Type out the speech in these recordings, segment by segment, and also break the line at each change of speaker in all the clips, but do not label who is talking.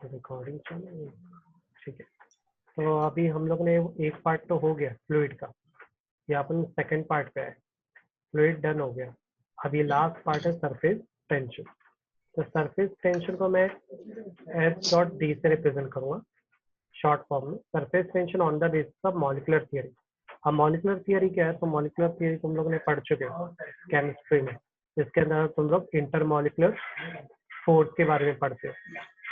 Recording चल, ठीक है। तो अभी हम लोग ने एक पार्ट तो हो गया फ्लूइड का, ये अपन सेकंड पार्ट पे है। फ्लूइड डन हो गया। अभी लास्ट पार्ट है सरफेस टेंशन। तो सरफेस टेंशन को मैं एस डॉट डी से रिप्रेजेंट करूंगा शॉर्ट फॉर्म में। Surface tension on the basis of molecular theory. अब मॉलिकुलर थियरी क्या है? तो मॉलिकुलर थियरी तुम लोग ने पढ़ चुके हो केमिस्ट्री में, जिसके अंदर तुम लोग इंटरमॉलिकुलर फोर्स के बारे में पढ़ते हो।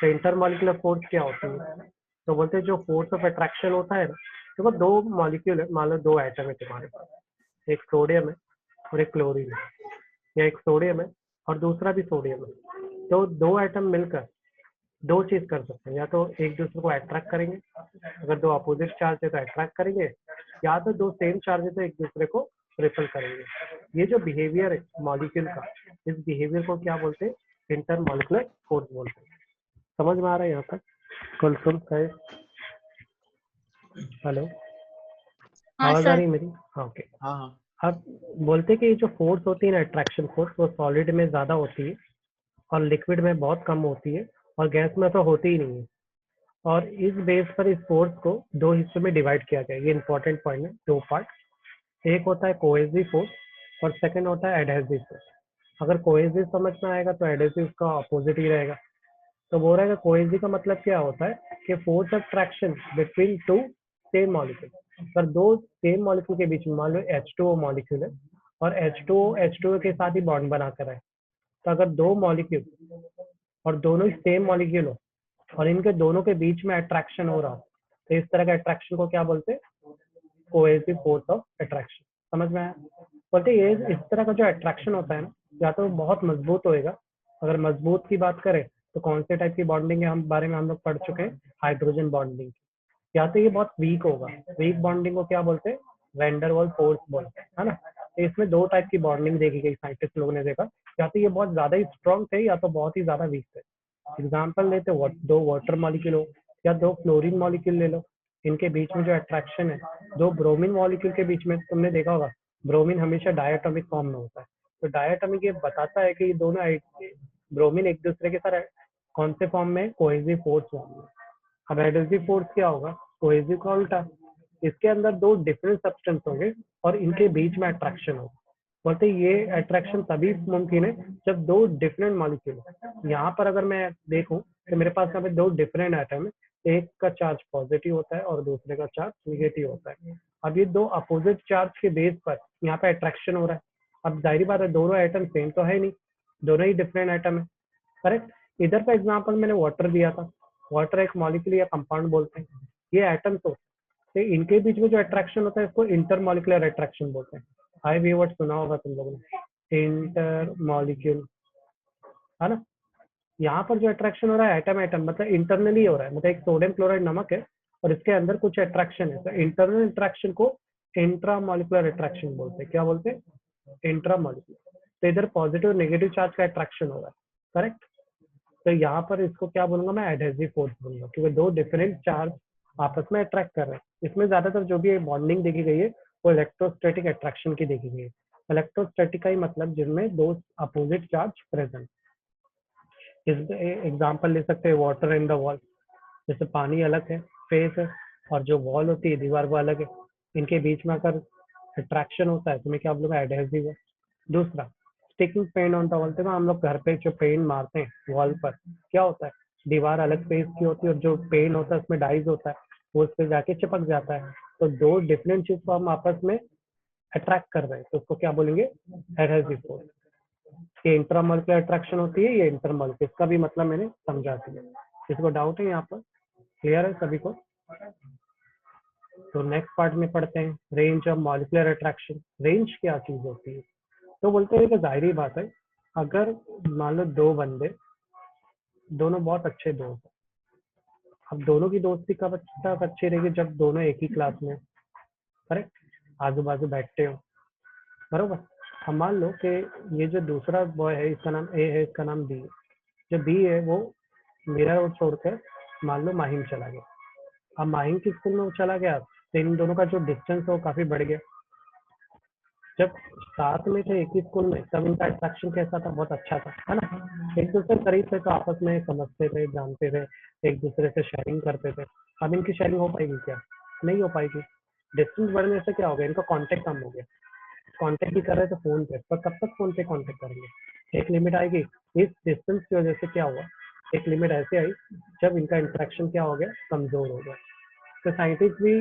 तो इंटरमॉलिकुलर फोर्स क्या होती है? तो बोलते हैं जो फोर्स ऑफ अट्रैक्शन होता है ना, देखो दो मॉलिक्यूल है, मान लो दो एटम है तुम्हारे पास, एक सोडियम है और एक क्लोरीन है, या एक सोडियम है और दूसरा भी सोडियम है। तो दो एटम मिलकर दो चीज कर सकते हैं, या तो एक दूसरे को अट्रैक्ट करेंगे, अगर दो अपोजिट चार्ज है तो अट्रैक्ट करेंगे, या तो दो सेम चार्ज है तो एक दूसरे को रिपल करेंगे। ये जो बिहेवियर है मॉलिक्यूल का, इस बिहेवियर को क्या बोलते हैं? इंटरमॉलिकुलर फोर्स बोलते हैं। समझ में आ रहा है यहाँ तक? कुलसुम है? हेलो,
हाँ
आवाज आ
सर।
रही है मेरी? हाँ, ओके।
हाँ
अब बोलते हैं कि जो फोर्स होती है ना, अट्रैक्शन फोर्स, वो सॉलिड में ज्यादा होती है और लिक्विड में बहुत कम होती है और गैस में तो होती ही नहीं है। और इस बेस पर इस फोर्स को दो हिस्सों में डिवाइड किया गया है। ये इंपॉर्टेंट पॉइंट है, दो पार्ट। एक होता है कोहेसिव फोर्स और सेकंड होता है एडहेसिव फोर्स। अगर कोहेसिव समझ में आएगा तो एडहेसिव का अपोजिट ही रहेगा। तो बोल रहा है कोहेसिव का मतलब क्या होता है कि force of traction between two same molecule. पर दो सेम मॉलिक्यूल के बीच में, मान लो H2O मॉलिक्यूल है और H2O के साथ ही बॉन्ड बनाकर है, तो अगर दो मॉलिक्यूल और दोनों ही सेम मॉलिक्यूल हो और इनके दोनों के बीच में अट्रैक्शन हो रहा हो, तो इस तरह के अट्रैक्शन को क्या बोलते हैं? Cohesive force of attraction. समझ में आया? बोलते ये इस तरह का जो अट्रैक्शन होता है ना, या तो बहुत मजबूत होएगा। अगर मजबूत की बात करें तो कौन से टाइप की बॉन्डिंग है हम बारे में हम लोग पढ़ चुके हैं, हाइड्रोजन बॉन्डिंग। या तो ये बहुत वीक होगा, वीक बॉन्डिंग को क्या बोलते हैं? वैंडरवाल फोर्स बोलते हैं, है ना। तो इसमें दो टाइप की बॉन्डिंग देखी गई, साइंटिस्ट लोगों ने देखा, या तो ये बहुत ज्यादा ही स्ट्रॉन्ग थे या तो बहुत ही ज्यादा वीक थे। एग्जाम्पल लेते दो वाटर मॉलिक्यूल हो या दो क्लोरीन मॉलिक्यूल ले लो, इनके बीच में जो अट्रैक्शन है, दो ब्रोमीन मॉलिक्यूल के बीच में, तुमने देखा होगा ब्रोमीन हमेशा डायटोमिक फॉर्म में होता है। तो डायटोमिक ये बताता है कि ये दोनों ब्रोमीन एक दूसरे के साथ कौन से फॉर्म में? कोहेसिव फोर्स फॉर्म में। अब एडहेसिव फोर्स क्या होगा? कोहेसिव का उल्टा, इसके अंदर दो डिफरेंट सब्सटेंस होंगे और इनके बीच में अट्रैक्शन होगा। बोलते ये अट्रैक्शन तभी मुमकिन है जब दो डिफरेंट मॉलिक्यूल। यहाँ पर अगर मैं देखूं तो मेरे पास यहाँ पे दो डिफरेंट एटम है, एक का चार्ज पॉजिटिव होता है और दूसरे का चार्ज निगेटिव होता है। अब ये दो अपोजिट चार्ज के बेस पर यहाँ पे अट्रैक्शन हो रहा है। अब जाहिर बात है दोनों एटम सेम तो है नहीं, दोनों ही डिफरेंट एटम है, करेक्ट। इधर का एग्जाम्पल मैंने वाटर दिया था, वाटर एक मॉलिक्यूल या कंपाउंड बोलते हैं, ये एटम्स होते हैं। तो इनके बीच में जो अट्रैक्शन होता है इसको इंटरमॉलिकुलर अट्रैक्शन बोलते हैं। आई भी वर्ड सुना होगा तुम लोगों ने, इंटर मॉलिक्यूल, है ना। यहाँ पर जो अट्रैक्शन हो रहा है एटम एटम मतलब इंटरनली हो रहा है, मतलब एक सोडियम क्लोराइड नमक है और इसके अंदर कुछ अट्रैक्शन है, तो इंटरनल अट्रैक्शन को इंट्रामॉलिकुलर अट्रैक्शन बोलते हैं। क्या बोलते हैं? इंट्रामॉलिकुलर। तो इधर पॉजिटिव नेगेटिव चार्ज का अट्रैक्शन हो रहा है, करेक्ट। तो यहाँ पर इसको क्या बोलूंगा मैं? एडहेसिव फोर्स बोलूंगा, क्योंकि दो डिफरेंट चार्ज आपस में अट्रैक्ट कर रहे हैं। इसमें ज्यादातर जो भी बॉन्डिंग देखी गई है वो इलेक्ट्रोस्टैटिक अट्रैक्शन की देखी गई है। इलेक्ट्रोस्टैटिक का ही मतलब जिनमें दो अपोजिट चार्ज प्रेजेंट। इस एग्जांपल ले सकते हैं वाटर इन द वॉल, जैसे पानी अलग है, फेस है, और जो वॉल होती है दीवार वो अलग है, इनके बीच में अगर अट्रैक्शन होता है तो मैं क्या बोलूंगा? एडहेसिव है। दूसरा, sticking paint on the wall, तो हम लोग घर पे जो पेंट मारते हैं वॉल पर, क्या होता है? दीवार अलग पेज की होती है और जो पेंट होता है उसमें डाइज होता है, वो उस पर जाके चिपक जाता है। तो दो डिफरेंट चीज को हम आपस में अट्रैक्ट कर रहे हैं, तो उसको क्या बोलेंगे? Adhesive force. ये इंट्रामॉलिक्यूलर अट्रैक्शन होती है, ये इंटरमॉलिक्यूलर, इसका भी मतलब मैंने समझा दिया। किसी को डाउट है यहाँ पर? क्लियर है सभी को? तो नेक्स्ट पार्ट में पढ़ते हैं range of molecular attraction. Range क्या चीज होती है? तो बोलते हैं कि जाहिर बात है, अगर मान लो दो बंदे, दोनों बहुत अच्छे दोस्त हैं, अब दोनों की दोस्ती कब तक अच्छी रहेगी? जब दोनों एक ही क्लास में, करेक्ट, आजू बाजू बैठते हो, बरोबर। हम मान लो कि ये जो दूसरा बॉय है इसका नाम ए है, इसका नाम बी है। जो बी है वो मेरा रोड छोड़कर मान लो माहिम चला गया। अब माहिम के स्कूल में वो चला गया तो इन दोनों का जो डिस्टेंस है वो काफी बढ़ गया, जब साथ में थे एक ही स्कूल में तब इनका अट्रैक्शन कैसा था, बहुत अच्छा था, है ना। एक दूसरे करीब थे तो आपस में समझते थे, जानते थे, एक दूसरे से शेयरिंग करते थे। अब इनकी शेयरिंग हो पाएगी क्या? नहीं हो पाएगी। डिस्टेंस बढ़ने से क्या हो गया, इनका कांटेक्ट कम हो गया। कांटेक्ट भी कर रहे थे फोन पे, पर कब तक फोन पे कांटेक्ट करेंगे? एक लिमिट आएगी। इस डिस्टेंस की वजह से क्या हुआ, एक लिमिट ऐसे आई जब इनका इंटरेक्शन क्या हो गया, कमजोर हो गया। तो साइंटिस्ट भी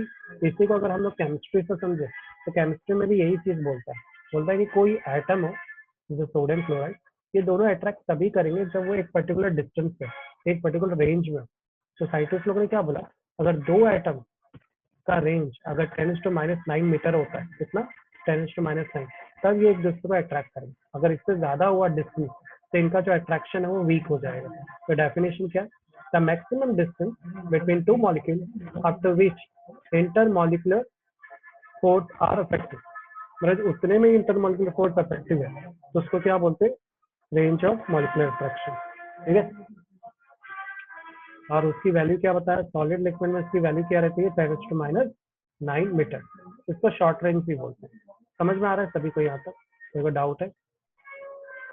इसी को अगर हम लोग केमिस्ट्री से समझे तो केमिस्ट्री में भी यही चीज बोलता है कि कोई एटम हो जैसे सोडियम क्लोराइड, ये दोनों अट्रैक्ट तभी करेंगे जब वो एक पर्टिकुलर डिस्टेंस पे, एक पर्टिकुलर रेंज में। तो साइंटिस्ट लोगों ने क्या बोला, अगर दो एटम का रेंज अगर 10⁻⁹ मीटर होता है, कितना, 10⁻⁹, तब ये एक दूसरे को अट्रैक्ट करेंगे। अगर इससे ज्यादा हुआ डिस्टेंस तो इनका जो अट्रैक्शन है वो वीक हो जाएगा। तो डेफिनेशन क्या है, the maximum distance between two molecule after which intermolecular force are effective, मतलब उतने में इंटरमॉलिक्यूलर फोर्स इफेक्टिव है तो उसको क्या बोलते हैं, रेंज ऑफ मॉलिक्यूलर अट्रैक्शन। ठीक है, और उसकी वैल्यू क्या बताया, सॉलिड लिक्विड में इसकी वैल्यू क्या रहती है, 10⁻⁹ मीटर। इसको शॉर्ट रेंज भी बोलते हैं। समझ में आ रहा है सभी को यहाँ तक? कोई को डाउट है?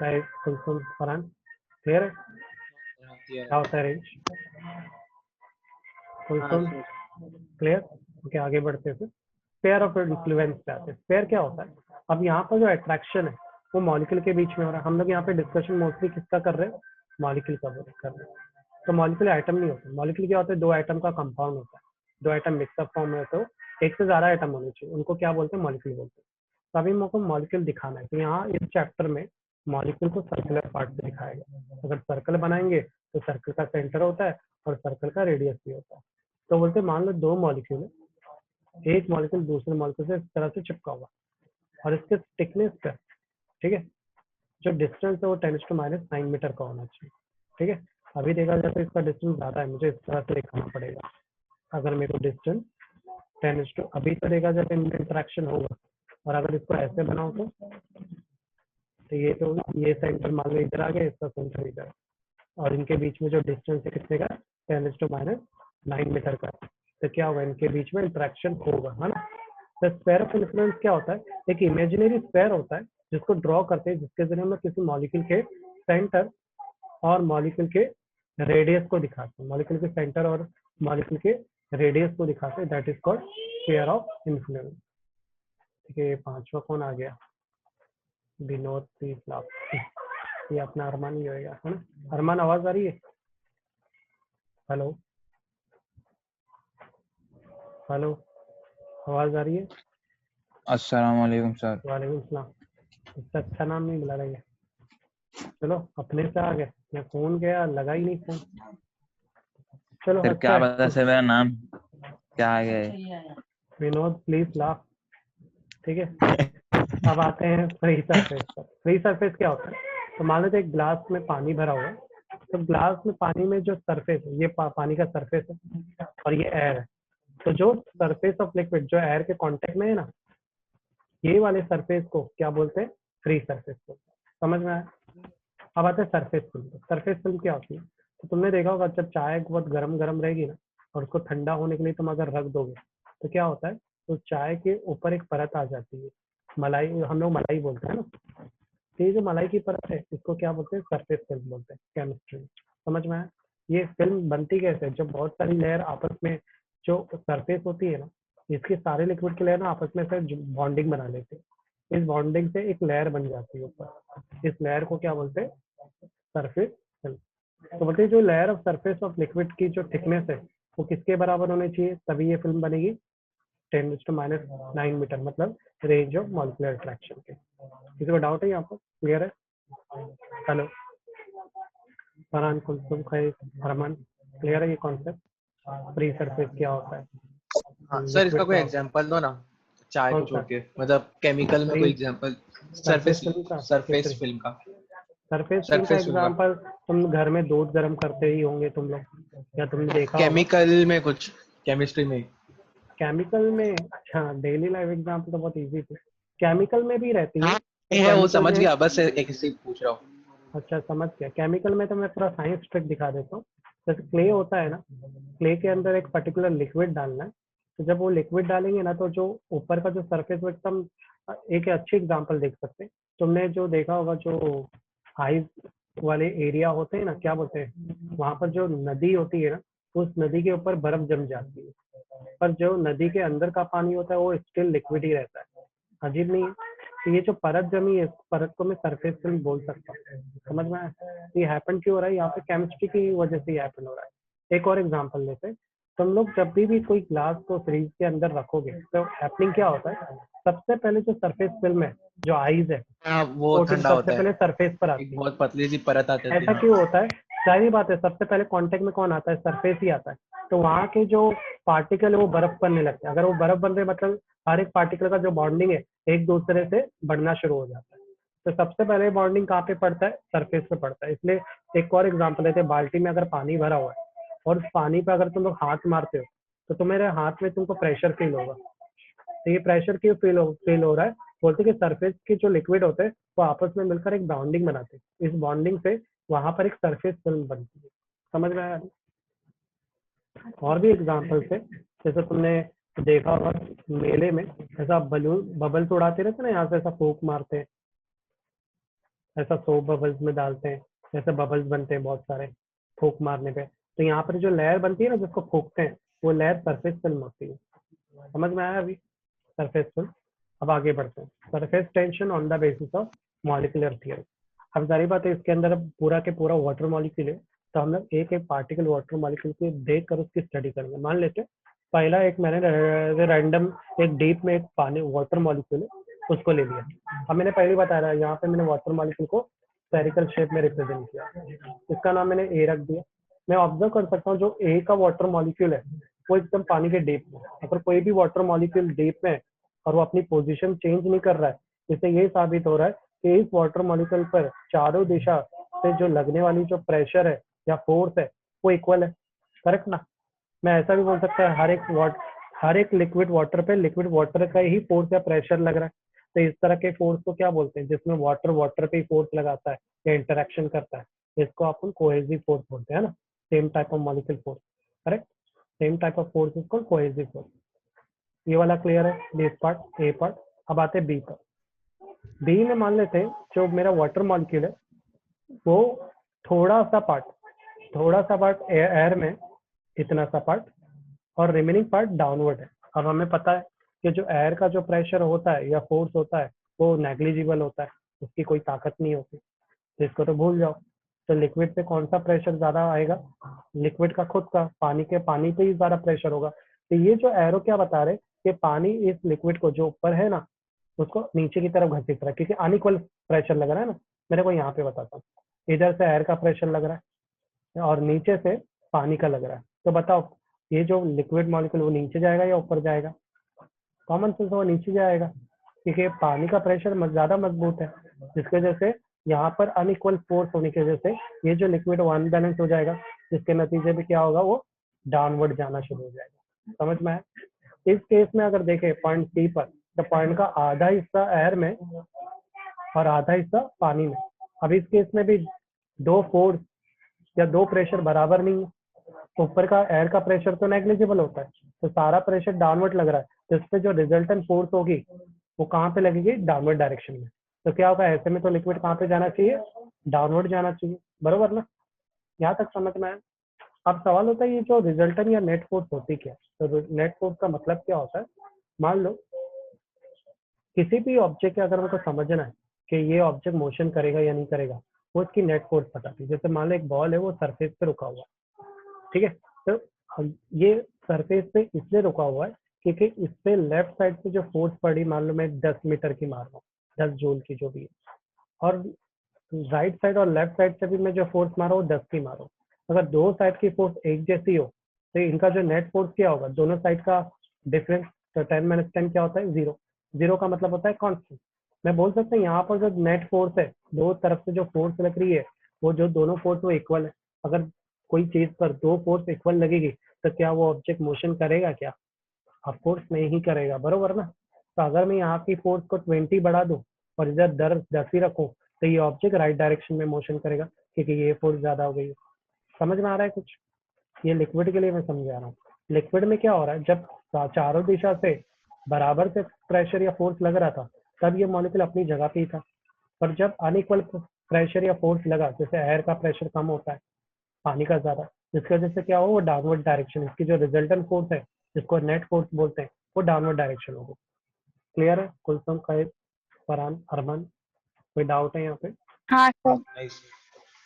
कुलसुम, फरहान, क्लियर है क्या होता है रेंज? कुलसुम क्लियर? ओके, आगे बढ़ते हैं। स्फीयर ऑफ इन्फ्लुएंस पे आते हैं। स्फीयर क्या होता है, अब यहाँ पर जो अट्रैक्शन है वो मॉलिक्यूल के बीच में हो रहा है। हम लोग यहाँ पे डिस्कशन मोस्टली किसका कर रहे हैं, मॉलिक्यूल का कर रहे हैं। तो मॉलिक्यूल आइटम नहीं होते, मॉलिक्यूल क्या होता है, दो आइटम का कंपाउंड होता है, दो आइटम मिक्सअप फॉर्म में होते हो, एक से ज्यादा आइटम होने चाहिए, उनको क्या बोलते हैं, मॉलिक्यूल बोलते हैं। तो अभी मेरे को मॉलिक्यूल दिखाना है, तो यहाँ इस चैप्टर में मॉलिक्यूल को सर्कुलर पार्ट से दिखाएगा। अगर सर्कल बनाएंगे तो सर्कल का सेंटर होता है और सर्कल का रेडियस भी होता है। तो बोलते मान लो दो मॉलिक्यूल है, एक मॉलिक्यूल दूसरे मॉलिक्यूल से इस तरह से चिपका हुआ और इसके थिकनेस का, ठीक है, जो डिस्टेंस है वो 10⁻⁹ मीटर का होना चाहिए। ठीक है, अभी देखा जाए तो इसका डिस्टेंस ज्यादा है, मुझे इस तरह से दिखाना पड़ेगा। अगर मेरे को डिस्टेंस 10 अभी तो देखा जाए तो इनमें इंटरेक्शन होगा, और अगर इसको ऐसे बनाओ तो ये सेंटर मान लो इधर आ गया, इसका सेंटर इधर, और इनके बीच में जो डिस्टेंस है कितने का, 10⁻⁹ मीटर का। तो क्या होगा, इनके बीच में इंटरेक्शन होगा, है ना। तो स्फीयर ऑफ इन्फ्लुएंस क्या होता है, एक इमेजिनरी स्फीयर होता है जिसको ड्रॉ करते हैं, जिसके जरिए हम लोग किसी मॉलिक्यूल के सेंटर और मॉलिक्यूल के रेडियस को दिखाते हैं, मॉलिक्यूल के सेंटर और मॉलिक्यूल के रेडियस को दिखाते हैं, that is called sphere of influence. ठीक है, पांचवा कौन आ गया, विनोद प्लीज लाभ, ये अपना अरमान ही होएगा, है ना। अरमान आवाज आ रही है? हेलो हेलो, आवाज आ रही है?
अस्सलाम वालेकुम सर।
वालेकुम सलाम। इससे अच्छा नाम नहीं मिला रही है। चलो अपने से आ गए, मैं फोन गया लगा ही नहीं फोन। चलो
फिर
अच्छा
क्या
है,
पता सर मेरा नाम क्या आ गया है।
विनोद प्लीज लाभ। ठीक है, अब आते हैं फ्री सरफेस पर। फ्री सरफेस क्या होता है, तो मान लेते एक ग्लास में पानी भरा हुआ है, तो ग्लास में पानी में जो सरफेस है ये पानी का सरफेस है और ये एयर है। तो जो सरफेस ऑफ लिक्विड जो एयर के कांटेक्ट में है ना, ये वाले सरफेस को क्या बोलते हैं, फ्री सरफेस को। समझ में आया? अब आते हैं सरफेस फिल्म। सरफेस फिल्म क्या होती है, तो तुमने देखा होगा जब चाय बहुत गर्म गर्म रहेगी ना और उसको ठंडा होने के लिए तुम अगर रख दोगे तो क्या होता है, तो चाय के ऊपर एक परत आ जाती है, मलाई, हम लोग मलाई बोलते हैं ना। तो ये जो मलाई की परत है इसको क्या बोलते हैं, सरफेस फिल्म बोलते हैं केमिस्ट्री में। समझ में आया? ये फिल्म बनती कैसे, जब बहुत सारी लेयर आपस में, जो सरफेस होती है ना, इसके सारे लिक्विड की लेयर ना आपस में से बॉन्डिंग बना लेते हैं, इस बॉन्डिंग से एक लेयर बन जाती है ऊपर, इस लेयर को क्या बोलते हैं, सरफेस फिल्म। तो बोलते हैं जो layer of surface of liquid की जो थिकनेस है वो किसके बराबर होनी चाहिए, तभी ये फिल्म बनेगी, 10⁻⁹ मीटर, मतलब रेंज ऑफ मॉलिक्यूलर अट्रैक्शन के। किसी को डाउट है यहाँ पर? क्लियर है? हेलो फरहान, कुलसुम, खैर, अरमान, क्लियर है ये कॉन्सेप्ट, फ्री सरफेस क्या होता है,
हाँ सर, इसका
लिक्विड
कोई
क्या होता है?
एग्जांपल दो ना, चाय को
कौन सा?
छोड़ के, मतलब केमिकल में
फ्री
कोई एग्जांपल।
सरफेस
सरफेस
फिल्म का कि
सरफेस
फ्री
फिल्म का।
सरफेस फिल्म का
सरफेस फिल्म का
एग्जांपल, तुम घर में दूध गर्म करते ही होंगे तुम लोग, या तुमने देखा होगा।
केमिकल में कुछ, केमिस्ट्री में।
केमिकल में, अच्छा डेली लाइफ एग्जांपल तो बहुत इजी थी, केमिकल में भी रहती है। तो
है वो
केमिकल
समझ
में,
गया, बस एक से पूछ रहा हूँ।
अच्छा समझ गया, केमिकल में तो मैं थोड़ा साइंस ट्रिक दिखा देता हूँ। जैसे क्ले होता है ना, क्ले के अंदर एक पर्टिकुलर लिक्विड डालना है, तो जब वो लिक्विड डालेंगे ना तो जो ऊपर का जो सरफेस वो एकदम एक अच्छी एग्जांपल देख सकते हैं, तुमने जो देखा होगा जो आइस वाले एरिया होते हैं ना, क्या बोलते हैं, वहां पर जो नदी होती है ना, उस नदी के ऊपर बर्फ जम जाती है, पर जो नदी के अंदर का पानी होता है वो स्टिल लिक्विड ही रहता है। अजीब नहीं है? तो ये जो परत जमी है, परत को मैं सरफेस फिल्म बोल सकता हूँ। समझ में आया? ये हैपन क्यों हो रहा है? यहाँ पे केमिस्ट्री की वजह से ये हैपन हो रहा है। एक और एग्जांपल लेते हैं। तुम लोग जब भी कोई ग्लास को फ्रीज के अंदर रखोगे तो हैपनिंग क्या होता है? सबसे पहले जो सरफेस फिल्म है, जो आइस है,
हाँ, वो
कोटिंग
ठंडा
सबसे
होता है,
पहले सरफेस पर आती
एक
है।
बहुत पतली सी परत आ जाती
ऐसा
है।
क्यों होता है? जाहिर बात है, सबसे पहले कांटेक्ट में कौन आता है? सरफेस ही आता है। तो वहाँ के जो पार्टिकल है वो बर्फ बनने लगते हैं। अगर वो बर्फ बन रहे मतलब हर एक पार्टिकल का जो बॉन्डिंग है एक दूसरे से बढ़ना शुरू हो जाता है। तो सबसे पहले बॉन्डिंग कहाँ पे पड़ता है? सरफेस पे पड़ता है। इसलिए एक और एग्जाम्पल लेते हैं। बाल्टी में अगर पानी भरा हुआ है और उस पानी पे अगर तुम लोग हाथ मारते हो तो तुम्हारे हाथ में तुमको प्रेशर फील होगा। तो ये प्रेशर क्यों फील हो रहा है? बोलते कि सरफेस के जो लिक्विड होते हैं वो आपस में मिलकर एक बॉन्डिंग बनाते हैं। इस बॉन्डिंग से वहां पर एक सरफेस फिल्म बनती है। समझ में आया? और भी एग्जाम्पल्स है, जैसे तुमने देखा होगा मेले में ऐसा बलून बबल्स उड़ाते रहते ना, यहाँ से ऐसा फूक मारते हैं, ऐसा सोप बबल्स में डालते हैं, जैसे बबल्स बनते हैं बहुत सारे फूक मारने पे। तो यहाँ पर जो लेयर बनती है ना जिसको फूकते हैं, वो लेयर सरफेस फिल्म होती है। समझ में आया अभी? Surface film. अब आगे बढ़ते हैं। Surface tension on the basis of molecular theory. अब जारी बात है, इसके अंदर अब पूरा के पूरा वाटर मॉलिक्यूल है, तो हम लोग एक एक पार्टिकल वाटर मॉलिक्यूल को देख कर उसकी स्टडी करेंगे। मान लेते हैं पहला एक मैंने रैंडम एक डीप में एक पानी वाटर मॉलिक्यूल है उसको ले लिया। अब मैंने पहले बताया यहाँ पे मैंने वाटर मॉलिक्यूल को स्फेरिकल शेप में रिप्रेजेंट किया, इसका नाम मैंने ए रख दिया। मैं ऑब्जर्व कर सकता हूँ जो ए का वाटर मॉलिक्यूल है वो एकदम पानी के डीप में। अगर कोई भी वाटर मॉलिक्यूल डीप में है और वो अपनी पोजीशन चेंज नहीं कर रहा है, इससे ये साबित हो रहा है कि इस वाटर मॉलिक्यूल पर चारों दिशा से जो लगने वाली जो प्रेशर है या फोर्स है वो इक्वल है। करेक्ट ना? मैं ऐसा भी बोल सकता है हर एक लिक्विड वाटर पे लिक्विड वाटर का ही फोर्स या प्रेशर लग रहा है। तो इस तरह के फोर्स को क्या बोलते हैं? जिसमें वाटर वाटर पे ही फोर्स लगाता है या इंटरेक्शन करता है, इसको अपन कोहेसिव फोर्स बोलते हैं ना। Same type of molecule force. Correct? Same type of force is called cohesive force. ये वाला क्लियर है? This part, A part. अब आते हैं बी पर। बी में मान लेते हैं जो मेरा वाटर मॉलिक्यूल है वो थोड़ा सा पार्ट एयर में, इतना सा पार्ट, और रिमेनिंग पार्ट डाउनवर्ड है। अब हमें पता है कि जो एयर का जो प्रेशर होता है या फोर्स होता है वो नेग्लिजिबल होता है, उसकी कोई ताकत नहीं होती, तो इसको तो भूल जाओ। तो लिक्विड पे कौन सा प्रेशर ज्यादा आएगा? लिक्विड का खुद का, पानी पे ही ज्यादा प्रेशर होगा। तो ये जो एरो क्या बता रहे कि पानी इस लिक्विड को जो ऊपर है ना उसको नीचे की तरफ घसीट रहा है, क्योंकि अनइक्वल प्रेशर लग रहा है ना। मेरे को यहाँ पे बताता हूँ, इधर से एयर का प्रेशर लग रहा है और नीचे से पानी का लग रहा है। तो बताओ ये जो लिक्विड मॉलिक्यूल वो नीचे जाएगा या ऊपर जाएगा? कॉमन सेंस वो नीचे जाएगा, क्योंकि पानी का प्रेशर ज्यादा मजबूत है, जिसकी वजह से यहाँ पर अनइक्वल फोर्स होने की वजह से ये जो लिक्विड वो अनबैलेंस हो जाएगा, जिसके नतीजे में क्या होगा? वो डाउनवर्ड जाना शुरू हो जाएगा। समझ में आया? इस केस में अगर देखें पॉइंट सी पर, तो पॉइंट का आधा हिस्सा एयर में और आधा हिस्सा पानी में। अब इस केस में भी दो फोर्स या दो प्रेशर बराबर नहीं है। ऊपर का एयर का प्रेशर तो नेग्लिजिबल होता है, तो सारा प्रेशर डाउनवर्ड लग रहा है, तो इस पे जो रिजल्टेंट फोर्स होगी वो कहाँ पे लगेगी? डाउनवर्ड डायरेक्शन में। तो क्या होगा? ऐसे में तो लिक्विड कहाँ पे जाना चाहिए? डाउनवर्ड जाना चाहिए। बरोबर ना? यहाँ तक समझ में आया? अब सवाल होता है ये जो रिजल्टेंट या नेट फोर्स होती क्या? तो नेट फोर्स का मतलब क्या होता है? मान लो किसी भी ऑब्जेक्ट के अगर मेरे को समझना है कि ये ऑब्जेक्ट मोशन करेगा या नहीं करेगा, वो इसकी नेट फोर्स बताती है। जैसे मान लो एक बॉल है वो सरफेस पे रुका हुआ है, ठीक है? तो ये सरफेस पे इसलिए रुका हुआ है क्योंकि इस पे लेफ्ट साइड से जो फोर्स पड़ी, मान लो मैं 10 मीटर की मार रहा हूँ, 10 जूल की जो भी है, और राइट साइड और लेफ्ट साइड से भी मैं जो फोर्स मारा हूँ 10 की मारा हूँ। अगर दो साइड की फोर्स एक जैसी हो तो इनका जो नेट फोर्स क्या होगा? दोनों साइड का डिफरेंस, तो 10 - 10 क्या होता है? 0। 0 का मतलब होता है कांस्टेंट। मैं बोल सकता हूँ यहाँ पर जो नेट फोर्स है, दो तरफ से जो फोर्स लग रही है, वो जो दोनों फोर्स वो इक्वल है। अगर कोई चीज पर दो फोर्स इक्वल लगेगी तो क्या वो ऑब्जेक्ट मोशन करेगा क्या? ऑफकोर्स नहीं करेगा। बरोबर ना? तो अगर मैं यहाँ की फोर्स को 20 बढ़ा दूं और इधर 10 ही रखूं तो ये ऑब्जेक्ट राइट डायरेक्शन में मोशन करेगा, क्योंकि ये फोर्स ज्यादा हो गई है। समझ में आ रहा है कुछ? ये लिक्विड के लिए मैं समझा रहा हूँ। लिक्विड में क्या हो रहा है, जब चारों दिशा से बराबर से प्रेशर या फोर्स लग रहा था तब ये मॉलिक्यूल अपनी जगह पे ही था, पर जब अनइक्वल प्रेशर या फोर्स लगा, जैसे एयर का प्रेशर कम होता है पानी का ज्यादा, जिसकी वजह से क्या हो, वो डाउनवर्ड डायरेक्शन, इसकी जो रिजल्टेंट फोर्स है जिसको नेट फोर्स बोलते हैं, वो डाउनवर्ड डायरेक्शन होगी। क्लियर है कुलसुम, कहे, फरहान, अरमान, कोई डाउट है यहाँ पे?
हाँ सर।
नहीं सर।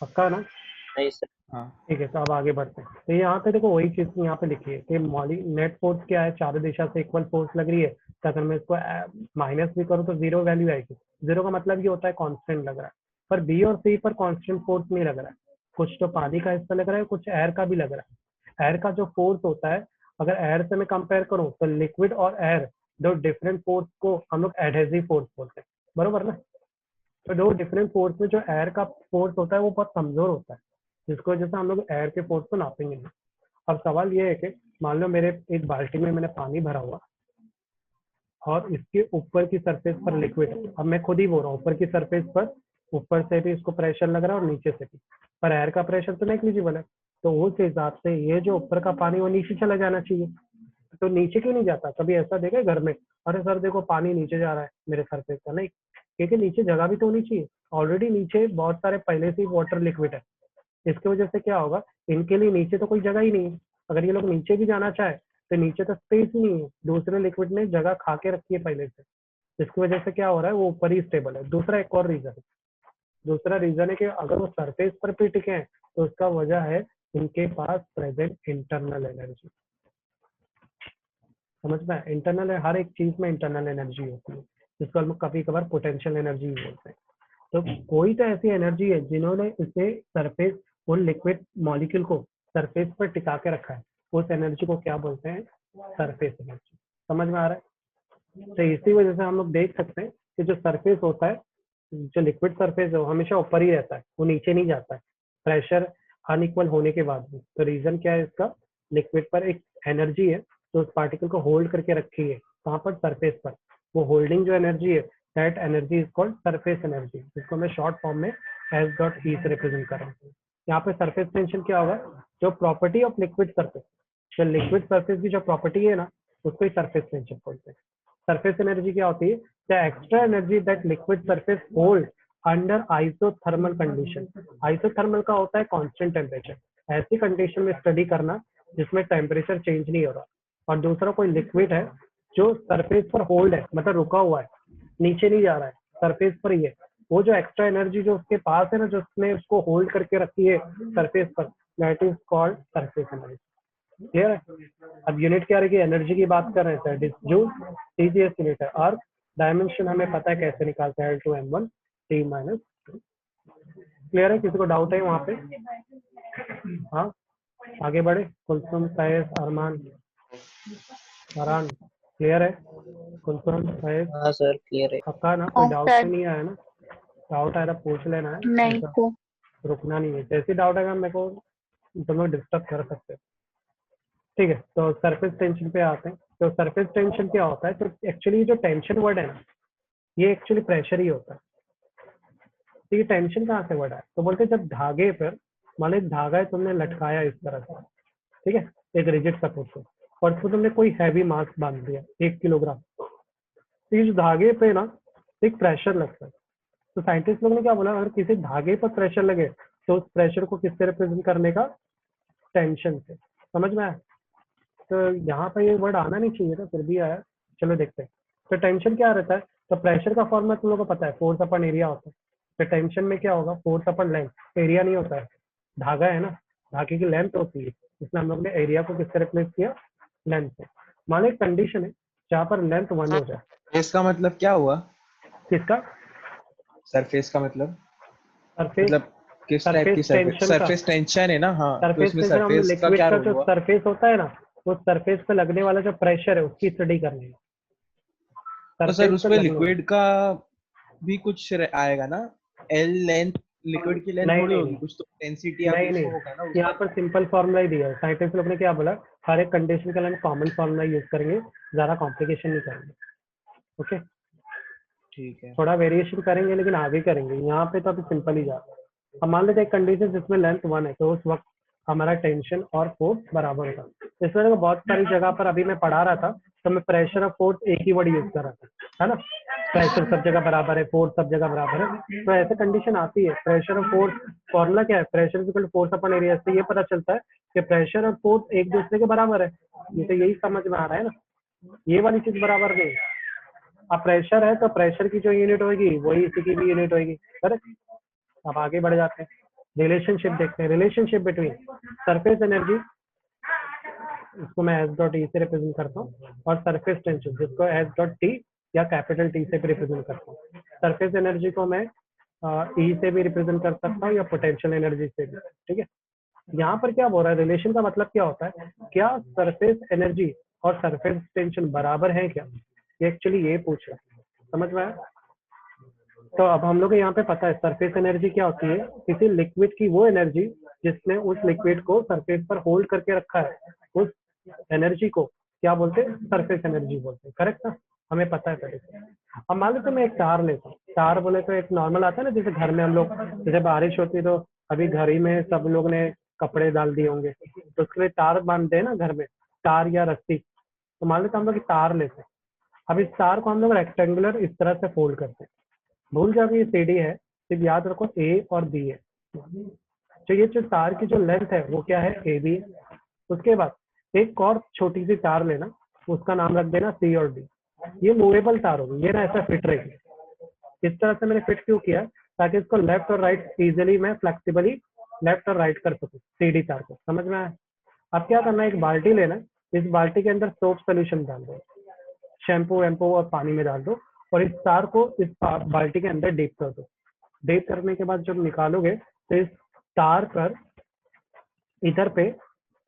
पक्का ना?
नहीं सर।
हाँ
ठीक है, तो अब आगे बढ़ते हैं। तो यहाँ पे देखो वही चीज यहाँ पे लिखी है कि नेट फोर्स क्या है, चारों दिशा से इक्वल फोर्स लग रही है, तो अगर मैं इसको माइनस भी करूँ तो जीरो वैल्यू आएगी। जीरो का मतलब ये होता है कांस्टेंट लग रहा है, पर बी और सी पर कांस्टेंट फोर्स नहीं लग रहा है, कुछ तो पानी का हिस्सा लग रहा है, कुछ एयर का भी लग रहा है। एयर का जो फोर्स होता है, अगर एयर से मैं कंपेयर करूँ तो लिक्विड और एयर दो डिफरेंट फोर्स को हम लोग एडहेसिव फोर्स बोलते हैं, बरोबर ना? तो दो डिफरेंट फोर्स में जो एयर का फोर्स होता है वो बहुत कमजोर होता है, जिसको वजह से हम लोग एयर के फोर्स को नापेंगे नहीं। अब सवाल ये है कि मान लो मेरे एक बाल्टी में मैंने पानी भरा हुआ और इसके ऊपर की सरफेस पर लिक्विड है। अब मैं खुद ही बोल रहा हूँ, ऊपर की सरफेस पर ऊपर से भी इसको प्रेशर लग रहा है और नीचे से भी, पर एयर का प्रेशर तो नेग्लिजिबल है, तो उस हिसाब से ये जो ऊपर का पानी वो नीचे चला जाना चाहिए। तो नीचे क्यों नहीं जाता? कभी ऐसा देखा है घर में, अरे सर देखो पानी नीचे जा रहा है मेरे सरफेस का? नहीं, क्योंकि नीचे जगह भी तो होनी चाहिए। ऑलरेडी नीचे बहुत सारे पहले से ही वाटर लिक्विड है, इसकी वजह से क्या होगा, इनके लिए नीचे तो कोई जगह ही नहीं है। अगर ये लोग नीचे भी जाना चाहे तो नीचे तो स्पेस ही नहीं है, दूसरे लिक्विड ने जगह खा के रखी है पहले से, जिसकी वजह से क्या हो रहा है, वो ऊपर ही स्टेबल है। दूसरा एक और रीजन है, दूसरा रीजन है कि अगर वो सरफेस पर भी टिके हैं तो उसका वजह है इनके पास प्रेजेंट इंटरनल एनर्जी। समझ में? इंटरनल है, हर एक चीज में इंटरनल एनर्जी होती है, जिसको हम कभी कभार पोटेंशियल एनर्जी बोलते हैं। तो कोई तो ऐसी एनर्जी है जिन्होंने इसे सरफेस, उन लिक्विड मॉलिक्यूल को सरफेस पर टिका के रखा है, उस एनर्जी को क्या बोलते हैं? Surface energy. समझ में आ रहा है? तो इसी वजह से हम लोग देख सकते हैं कि जो सरफेस होता है, जो लिक्विड सरफेस है, वो हमेशा ऊपर ही रहता है, वो नीचे नहीं जाता है, प्रेशर अनइक्वल होने के बाद भी। तो रीजन क्या है इसका? लिक्विड पर एक एनर्जी है जो उस पार्टिकल को होल्ड करके रखी है, कहाँ पर? सरफेस पर। वो होल्डिंग जो एनर्जी है, that energy is called surface energy, जिसको मैं शॉर्ट फॉर्म में एस डॉट ई से रिप्रेजेंट कर रहा हूँ। यहाँ पे सरफेस टेंशन क्या होगा? जो प्रॉपर्टी ऑफ लिक्विड सरफेस, जो लिक्विड सरफेस की जो प्रॉपर्टी है ना, उसको ही सरफेस टेंशन बोलते हैं। सरफेस एनर्जी क्या होती है? The extra energy that liquid surface hold under isothermal condition. Isothermal का होता है कांस्टेंट टेम्परेचर, ऐसी कंडीशन में स्टडी करना जिसमें टेम्परेचर चेंज नहीं हो रहा। और दूसरा कोई लिक्विड है जो सरफेस पर होल्ड है, मतलब रुका हुआ है, नीचे नहीं जा रहा है, सरफेस पर ही है, वो जो एक्स्ट्रा एनर्जी जो उसके पास है ना, जो उसने उसको होल्ड करके रखी है सरफेस पर, that is called surface energy. Clear है? अब यूनिट क्या रहेगी? एनर्जी की बात कर रहे हैं सर, जूल, सीजीएस यूनिट है, और डायमेंशन हमें पता है कैसे निकालते हैं, L2m1 T माइनस। क्लियर है? किसी को डाउट है वहाँ पे? हाँ, आगे बढ़े। कुलसुम, फैज, अरमान, फरहान, क्लियर है? कुलसुम, फैज,
हाँ सर क्लियर है।
पक्का ना? कोई
हाँ
डाउट
सर।
तो नहीं आया ना? डाउट आया तो पूछ लेना है,
नहीं
ऐसा
सर।
रुकना नहीं है। जैसे डाउट आएगा मेरे को तुम लोग डिस्टर्ब कर सकते हो। ठीक है, तो सरफेस टेंशन पे आते हैं। तो सरफेस टेंशन क्या होता है? तो एक्चुअली जो टेंशन वर्ड है ना, ये एक्चुअली प्रेशर ही होता है। तो ये टेंशन कहाँ से वर्ड है? तो बोलते हैं जब धागे पर, मान लो एक धागा है, तुमने लटकाया इस तरह से, ठीक है, एक रिजिड सपोर्ट से, और उसको तुमने कोई हैवी मास बांध दिया 1 किलोग्राम, तो इस धागे पे ना एक प्रेशर लगता है। तो साइंटिस्ट लोग ने क्या बोला, अगर किसी धागे पर प्रेशर लगे तो उस प्रेशर को किससे रिप्रेजेंट करने का? टेंशन से। समझ में आया? तो यहाँ पर ये वर्ड आना नहीं चाहिए था, फिर भी आया। चलो देखते हैं। तो टेंशन क्या रहता है? तो प्रेशर का फॉर्मूला तुम लोगों को पता है, फोर्स अपन एरिया होता है। तो टेंशन में क्या होगा? फोर्स अपन लेंथ, एरिया नहीं होता है, धागा है ना, धागे की लेंथ होती है, इसलिए हम लोग ने एरिया को किससे रिप्लेस किया? लेंथ से। मान लो एक कंडीशन है जहाँ पर लेंथ 1 हो जाए।
इसका मतलब क्या हुआ?
किसका?
सरफेस का मतलब
सरफेस,
मतलब किस टाइप की
सरफेस
सरफेस?
टेंशन का।
सरफेस टेंशन है ना? हाँ, तो
सरफेस
इसमें
टेंशन, हम
सरफेस का
लिक्विड
क्या
का
रोल
जो
हुआ?
सरफेस होता है ना, उस सरफेस पे लगने वाला जो प्रेशर है उसकी स्टडी करनी है।
तो सर
सरफेस पे
उसमें
लगने वाला।
लिक्विड का भी कुछ आएगा ना? एल लेंथ, लिक्विड की लेंथ
नहीं
थोड़ी
नहीं
होगी,
नहीं
कुछ तो डेंसिटी या
नहीं
कुछ
नहीं,
तो होगा ना
यहाँ
उसका।
पर सिंपल फॉर्मूला ही दिया है। साइंटिस्ट लोग ने क्या बोला, हर एक कंडीशन के लिए हम कॉमन फॉर्मूला यूज करेंगे, ज्यादा कॉम्प्लिकेशन नहीं करेंगे। ओके,
ठीक है।
थोड़ा वेरिएशन करेंगे लेकिन आगे करेंगे, यहाँ पे तो अभी सिंपल ही जा रहा है। अब मान लेते हैं कंडीशन जिसमें लेंथ 1 है, तो उस वक्त हमारा टेंशन और फोर्स बराबर होगा। इस वजह से बहुत सारी जगह पर अभी मैं पढ़ा रहा था तो मैं प्रेशर और फोर्स एक ही वर्ड यूज कर रहा था, है ना। प्रेशर सब जगह बराबर है, फोर्स सब जगह बराबर है, तो ऐसे कंडीशन आती है। प्रेशर और फोर्स फॉर्मूला क्या है, प्रेशर इक्वल फोर्स अपन एरिया, से ये पता चलता है कि प्रेशर और फोर्स एक दूसरे के बराबर है। ये तो यही समझ में आ रहा है ना, ये वाली चीज बराबर नहीं है। अब प्रेशर है तो प्रेशर की जो यूनिट होगी वही इसी की भी यूनिट होगी, करेक्ट। अब आगे बढ़ जाते हैं, रिलेशनशिप देखते हैं। रिलेशनशिप बिटवीन सरफेस एनर्जी, इसको मैं एस डॉट ई से रिप्रेजेंट करता हूँ, और सरफेस टेंशन जिसको एस डॉट टी या कैपिटल टी से भी रिप्रेजेंट करता हूँ। सरफेस एनर्जी को मैं ई से भी रिप्रेजेंट कर सकता हूँ या पोटेंशियल एनर्जी से भी, ठीक है। यहाँ पर क्या बोल रहा है, रिलेशन का मतलब क्या होता है, क्या सरफेस एनर्जी और सरफेस टेंशन बराबर है क्या, ये एक्चुअली ये पूछ रहा है, समझ में आया। तो अब हम लोग को यहाँ पे पता है सरफेस एनर्जी क्या होती है, किसी लिक्विड की वो एनर्जी जिसने उस लिक्विड को सरफेस पर होल्ड करके रखा है, उस एनर्जी को क्या बोलते हैं, सरफेस एनर्जी बोलते हैं, करेक्ट ना। हमें पता है पहले से। अब मान लो तो मैं एक तार लेता हूँ, तार बोले तो एक नॉर्मल आता है ना, जैसे घर में हम लोग, जैसे बारिश होती है तो अभी घर ही में सब लोग ने कपड़े डाल दिए होंगे तो उसके लिए तार बांधते हैं ना घर में, तार या रस्सी। तो मान लेते हम लोग तार लेते हैं, अब इस तार को हम लोग रेक्टेंगुलर इस तरह से फोल्ड करते हैं। भूल जाओ कि ये सीडी है, सिर्फ याद रखो ए और बी है। तो ये जो तार की जो लेंथ है वो क्या है, ए बी है। उसके बाद एक और छोटी सी तार लेना, उसका नाम रख देना सी और डी। ये मूवेबल तार होगी, ये ना ऐसा फिट रहेगी। इस तरह से मैंने फिट क्यों किया, ताकि इसको लेफ्ट और राइट इजिली मैं फ्लेक्सिबली लेफ्ट और राइट कर सकूँ सीडी तार को, समझ में आया। अब क्या करना है, एक बाल्टी लेना, इस बाल्टी के अंदर सोप सोल्यूशन डाल दो, शैम्पू वैम्पू और पानी में डाल दो, और इस तार को इस बाल्टी के अंदर डीप कर दो। डीप करने के बाद जब निकालोगे तो इस तार पर इधर पे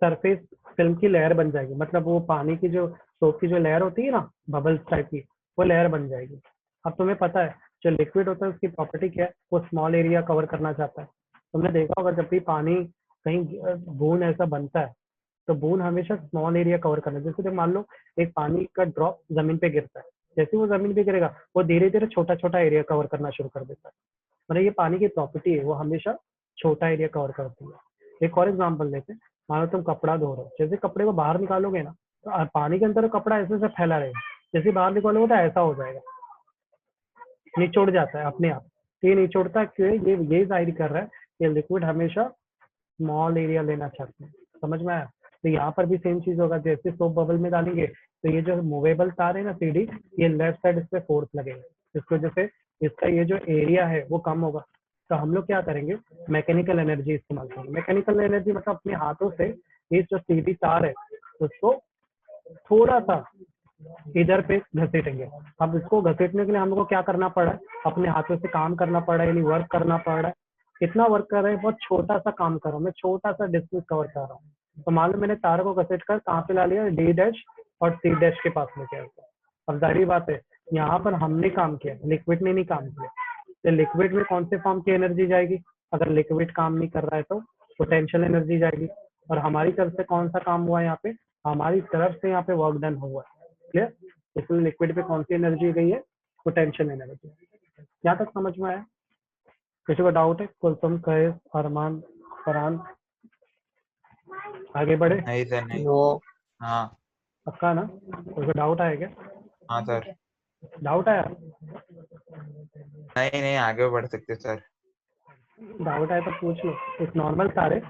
सरफेस फिल्म की लेयर बन जाएगी, मतलब वो पानी की जो सोप की जो लेयर होती है ना, बबल्स टाइप की, वो लेयर बन जाएगी। अब तुम्हें पता है जो लिक्विड होता है उसकी प्रॉपर्टी क्या है, वो स्मॉल एरिया कवर करना चाहता है। तुमने देखा होगा जब भी पानी कहीं बूंद ऐसा बनता है तो बूंद हमेशा स्मॉल एरिया कवर करना है। जैसे तो मान लो एक पानी का ड्रॉप जमीन पे गिरता है, जैसे वो जमीन पे गिरेगा वो धीरे धीरे छोटा छोटा एरिया कवर करना शुरू कर देता है। मतलब ये पानी की प्रॉपर्टी है, वो हमेशा छोटा एरिया कवर करती है। एक और एग्जांपल लेते हैं, मान लो तुम कपड़ा धो रहे हो, जैसे कपड़े को बाहर निकालोगे ना तो पानी के अंदर कपड़ा ऐसे से फैला रहेगा, जैसे बाहर निकालोगे तो ऐसा हो जाएगा, निचोड़ जाता है अपने आप। ये निचोड़ता क्यों है, ये जाहिर कर रहा है कि लिक्विड हमेशा स्मॉल एरिया लेना चाहते हैं, समझ में आया। तो यहाँ पर भी सेम चीज होगा, जैसे सोप बबल में डालेंगे तो ये जो मूवेबल तार है ना सीडी, ये लेफ्ट साइड इस पे फोर्स लगेगा, जिसकी वजह से इसका ये जो एरिया है वो कम होगा। तो हम लोग क्या करेंगे, मैकेनिकल एनर्जी इस्तेमाल करेंगे। मैकेनिकल एनर्जी मतलब अपने हाथों से ये जो सीधी तार है उसको थोड़ा सा इधर पे घसीटेंगे। अब इसको घसीटने के लिए हम लोग को क्या करना पड़ा है, अपने हाथों से काम करना पड़ा है, यानी वर्क करना पड़ रहा है। कितना वर्क कर रहे हैं, बहुत छोटा सा काम कर रहा हूँ मैं, छोटा सा डिस्टेंस कवर कर रहा हूँ। तो मान लो मैंने तार को घसीट कर कहाँ पे ला लिया, डी डैश और सी डैश के पास लेके आया। अब जाहिर बात है यहाँ पर हमने काम किया, लिक्विड ने नहीं काम किया। तो लिक्विड में कौन से फॉर्म की एनर्जी जाएगी, अगर लिक्विड काम नहीं कर रहा है तो पोटेंशियल एनर्जी जाएगी। और हमारी तरफ से कौन सा काम हुआ है यहाँ पे, हमारी तरफ से यहाँ पे वर्क डन हुआ है, क्लियर। इसमें लिक्विड पे कौन सी एनर्जी गई है, पोटेंशियल एनर्जी। यहाँ तक समझ में आया, किसी को डाउट है, कुलसुम, कहेस, अरमान, फरहान, आगे बढ़े।
नहीं सर नहीं।
वो
हाँ
पक्का ना, कोई को डाउट आया क्या,
हाँ सर।
डाउट आया,
नहीं नहीं आगे बढ़ सकते सर।
डाउट आया तो पूछ लो। एक नॉर्मल तार है,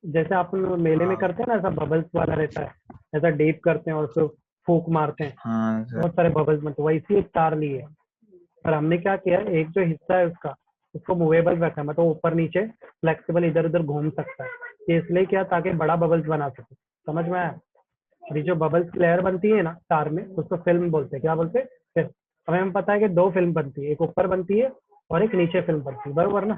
जैसे आप मेले में
हाँ
करते हैं ना, ऐसा बबल्स वाला रहता है, ऐसा डीप करते हैं और उसको फूक मारते हैं,
हाँ सर।
बहुत सारे बबल्स बनते हैं, वैसी एक तार ली है। और हमने क्या किया, एक जो हिस्सा है उसका उसको मूवेबल रखा है, मतलब ऊपर नीचे फ्लेक्सिबल इधर उधर घूम सकता है। ये इसलिए किया ताकि बड़ा बबल्स बना सके, समझ में आया। अभी जो बबल्स लेयर बनती है ना तार में, उसको फिल्म बोलते हैं, क्या बोलते हैं, फिल्म। हमें हम पता है कि दो फिल्म बनती है, एक ऊपर बनती है और एक नीचे फिल्म बनती है, बरोबर ना।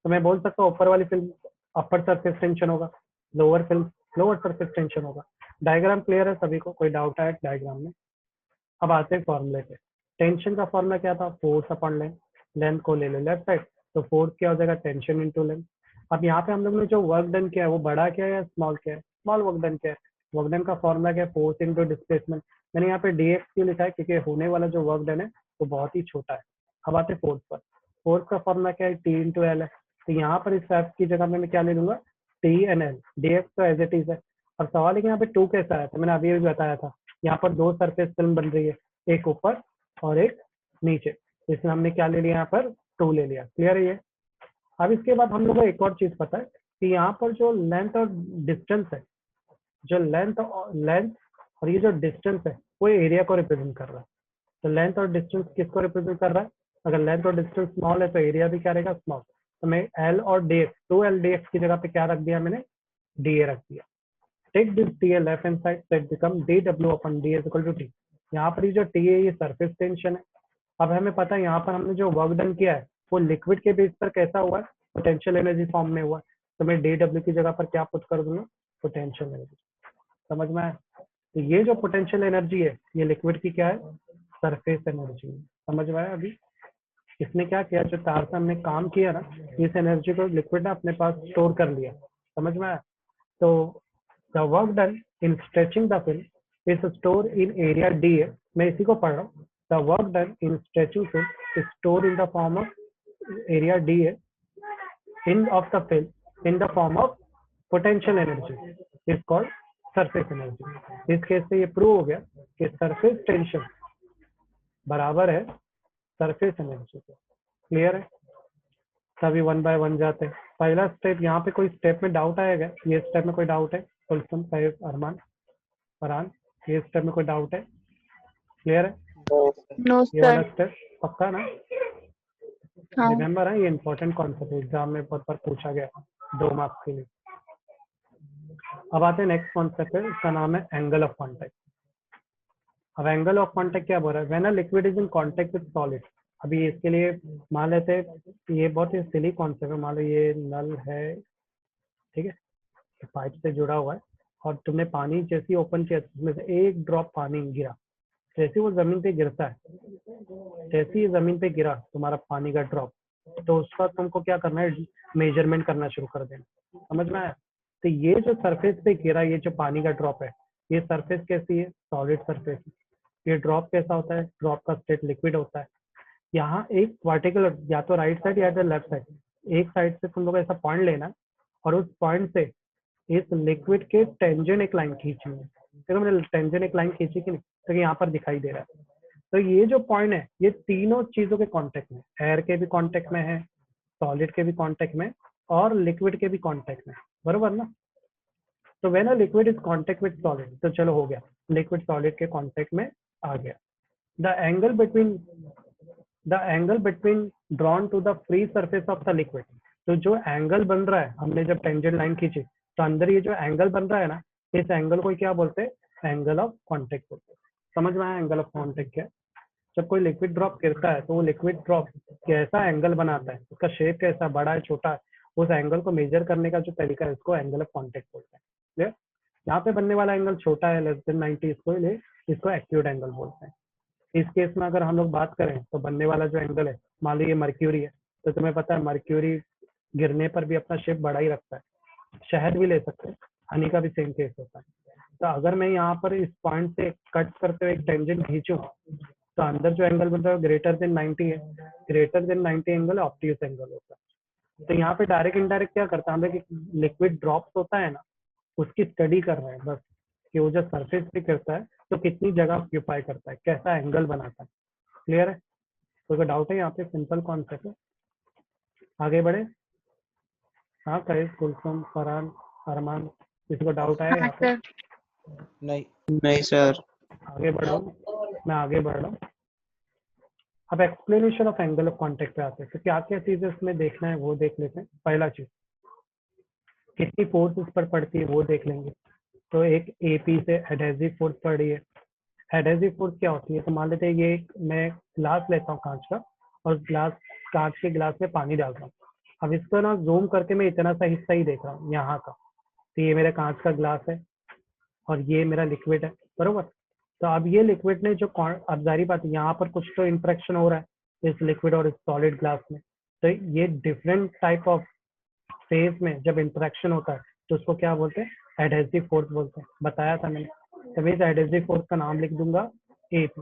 तो मैं बोल सकता हूँ ऊपर वाली फिल्म अपर सरफेस टेंशन होगा, lower film lower surface tension होगा। डायग्राम क्लियर है सभी को, कोई डाउट है डायग्राम में। अब आते हैं फॉर्मूले पे। टेंशन का फॉर्मूला क्या था, फोर्स अपॉन लेंथ। लेंथ को ले लो लेफ्ट साइड, तो फोर्स क्या हो जाएगा, टेंशन इंटू लेंथ। अब यहाँ पे हम लोग ने जो वर्क डन किया है वो बड़ा क्या है या स्मॉल क्या है, स्मॉल वर्क डन क्या है। वर्क डन का फॉर्मूला क्या है, फोर्स इंटू डिस्प्लेसमेंट। मैंने यहाँ पे dx क्यों लिखा है, क्योंकि होने वाला जो वर्क डन है वो बहुत ही छोटा है। अब आते हैं फोर्स पर। फोर्स का फॉर्मूला क्या है, टी इंटू एल है। तो यहाँ पर इस F की जगह में मैं क्या ले लूंगा, टी एंड एल, dx तो एज इट इज है। अब सवाल है कि यहाँ पे 2 कैसा आया था, मैंने अभी भी बताया था, यहाँ पर 2 सरफेस फिल्म बन रही है, एक ऊपर और एक नीचे, इसमें हमने क्या ले लिया, यहाँ पर 2 ले लिया। क्लियर है ये। अब इसके बाद हम लोग को एक और चीज पता है कि यहाँ पर जो लेंथ और डिस्टेंस है, जो लेंथ और ये जो डिस्टेंस है वो एरिया को रिप्रेजेंट कर रहा है। तो लेंथ और डिस्टेंस किसको रिप्रेजेंट कर रहा है? अगर लेंथ और डिस्टेंस स्मॉल है तो एरिया भी क्या रहेगा, स्मॉल। तो मैं एल और dx, 2l dx की जगह पे क्या रख दिया मैंने, dA रख दिया। Take this t left hand side, तो it become dw upon d is equal to t। यहाँ पर ये जो टी है ये सरफेस टेंशन है। अब हमें पता है यहाँ पर हमने जो वर्क डन किया है वो लिक्विड के बेस पर कैसा हुआ है, पोटेंशियल एनर्जी फॉर्म में हुआ है। तो मैं dw की जगह पर क्या पुट कर दूंगा, पोटेंशियल एनर्जी। समझ में आया? तो ये जो पोटेंशियल एनर्जी है ये लिक्विड की क्या है, सरफेस एनर्जी। समझ में आया? अभी इसने क्या किया, जो तार से हमने काम किया ना, इस एनर्जी को लिक्विड ने अपने पास स्टोर कर लिया। समझ में आया? तो the work done in stretching the film is store in area dA। मैं इसी को पढ़ रहा हूँ। The work done in stretching film is store in the form of area dA in of the film in the form of potential energy is called surface energy। इस case से ये prove हो गया कि सरफेस टेंशन बराबर है surface energy के। Clear है? सभी 1 बाय 1 जाते हैं। पहला स्टेप, यहाँ पे कोई स्टेप में डाउट आएगा? ये स्टेप में कोई डाउट है? कुलसुम, साहिब, अरमान, फरहान, ये स्टेप में कोई डाउट है? क्लियर है?
नो
ये वाला
सर।
स्टेप पक्का ना?
हाँ
रिमेम्बर है, ये इंपॉर्टेंट कॉन्सेप्ट एग्जाम में बहुत बार पूछा गया 2 मार्क्स के लिए। अब आते हैं नेक्स्ट कॉन्सेप्ट है, इसका नाम है एंगल ऑफ कांटेक्ट। अब एंगल ऑफ कांटेक्ट क्या बोल रहा है? When a liquid is in contact with solid. अभी इसके लिए मान लेते हैं, ये बहुत ही सिली कॉन्सेप्ट है। मान लो ये नल है, ठीक है, पाइप से जुड़ा हुआ है, और तुमने पानी जैसे ओपन किया, उसमें से एक ड्रॉप पानी गिरा। जैसे वो जमीन पे गिरता है, जैसे ही जमीन पे गिरा तुम्हारा पानी का ड्रॉप, तो उसका तुमको क्या करना है, मेजरमेंट करना शुरू कर देना। समझ में आया? तो ये जो सरफेस पे गिरा, ये जो पानी का ड्रॉप है, ये सरफेस कैसी है, सॉलिड सरफेस। ये ड्रॉप कैसा होता है, ड्रॉप का स्टेट लिक्विड होता है। यहाँ एक पार्टिकुलर, या तो राइट साइड या तो लेफ्ट साइड, एक साइड से तुम लोग ऐसा पॉइंट लेना, और उस पॉइंट से इस लिक्विड के टेंजेंट एक लाइन खींचनी है। देखो मैंने टेंजेंट एक लाइन खींची कि नहीं, तो यहाँ पर दिखाई दे रहा है। तो ये जो पॉइंट है, ये तीनों चीजों के कांटेक्ट में, एयर के भी कांटेक्ट में है, सॉलिड के भी कांटेक्ट में, और लिक्विड के भी कांटेक्ट में, बरोबर ना? तो when a liquid is contact with solid, तो चलो हो गया, लिक्विड सॉलिड के कांटेक्ट में आ गया। The angle between drawn to the free surface of the liquid. तो जो एंगल बन रहा है, हमने जब टेंजेंट लाइन खींची, तो अंदर ये जो एंगल बन रहा है ना, इस एंगल को क्या बोलते हैं, एंगल ऑफ कांटेक्ट बोलते हैं। समझ में आया एंगल ऑफ कांटेक्ट क्या है? जब कोई लिक्विड ड्रॉप गिरता है तो वो लिक्विड ड्रॉप कैसा एंगल बनाता है, उसका शेप कैसा, बड़ा है छोटा है, उस एंगल को मेजर करने का जो तरीका है, इसको एंगल ऑफ कांटेक्ट बोलते हैं। क्लियर? यहाँ पे बनने वाला एंगल छोटा है, लेस देन 90, इसको एक्यूट एंगल बोलते हैं। इस केस में अगर हम लोग बात करें तो बनने वाला जो एंगल है, मान लो ये मर्क्यूरी है, तो तुम्हें पता है मर्क्यूरी गिरने पर भी अपना शेप बड़ा ही रखता है। शहद भी ले सकते हैं, हनी का भी सेम केस होता है। तो अगर मैं यहाँ पर इस पॉइंट से कट करते हुए एक टेंजेंट खींचूं, तो अंदर जो एंगल बनता है ग्रेटर देन 90 है। ग्रेटर देन 90 एंगल ऑप्टियस एंगल होता है। तो यहाँ पे डायरेक्ट इनडायरेक्ट क्या करता है, हम लोग लिक्विड ड्रॉप्स होता है ना, उसकी स्टडी कर रहे हैं बस, कि वो जो सरफेस पे करता है तो कितनी जगह ऑक्यूपाई करता है, कैसा एंगल बनाता है। क्लियर है? कोई डाउट है यहाँ पे? सिंपल कॉन्सेप्ट है। आगे बढ़े। हाँ कहे, कुलसुम, फरहान, अरमान, किसी को डाउट आया
हाँ
यहाँ पे?
सर।
नहीं सर।
आगे बढ़ो, मैं आगे बढ़ रहा हूँ। अब explanation of angle of contact पे आते हैं। तो क्या क्या चीजें इसमें देखना है वो देख लेते हैं। पहला चीज, कितनी फोर्स इस पर पड़ती है वो देख लेंगे। तो एक एपी से एडहेसिव फोर्स पड़ रही है। एडहेसिव फोर्स क्या होती है? तो मान लेते हैं ये मैं ग्लास लेता हूँ कांच का, और कांच के ग्लास में पानी डालता हूँ। अब इसको ना जूम करके मैं इतना सा हिस्सा ही देख रहा हूँ यहाँ का। तो ये मेरा कांच का ग्लास है और ये मेरा लिक्विड है, बरोबर? तो अब ये लिक्विड ने जो, अब जारी बात है यहाँ पर कुछ तो इंटरेक्शन हो रहा है इस लिक्विड और इस सॉलिड ग्लास में। तो ये डिफरेंट टाइप ऑफ फेज में जब इंटरेक्शन होता है तो उसको क्या बोलते हैं, एडहेसिव फोर्स बोलते हैं। बताया था मैंने। तो मैं इस एडहेसिव फोर्स का नाम लिख दूंगा एपी।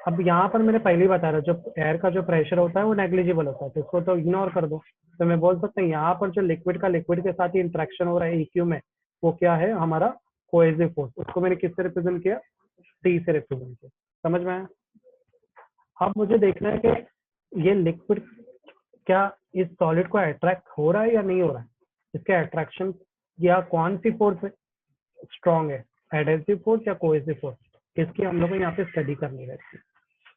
अब यहाँ पर मैंने पहले ही बता रहा, जो एयर का जो प्रेशर होता है वो नेग्लिजिबल होता है, तो इसको तो इग्नोर कर दो। तो मैं बोल सकता हूँ यहाँ पर जो लिक्विड का लिक्विड के साथ ही इंटरेक्शन हो रहा है EQ में, वो क्या है हमारा कोहेसिव फोर्स। उसको मैंने किससे रिप्रेजेंट किया, T से रिप्रेजेंट किया। समझ में आया? अब मुझे देखना है कि ये लिक्विड क्या इस सॉलिड को अट्रैक्ट हो रहा है या नहीं हो रहा है, इसके अट्रैक्शन या कौन सी फोर्स स्ट्रॉन्ग है, एडहेसिव फोर्स या कोहेसिव फोर्स, इसकी हम लोग को यहाँ पे स्टडी करनी रहती है।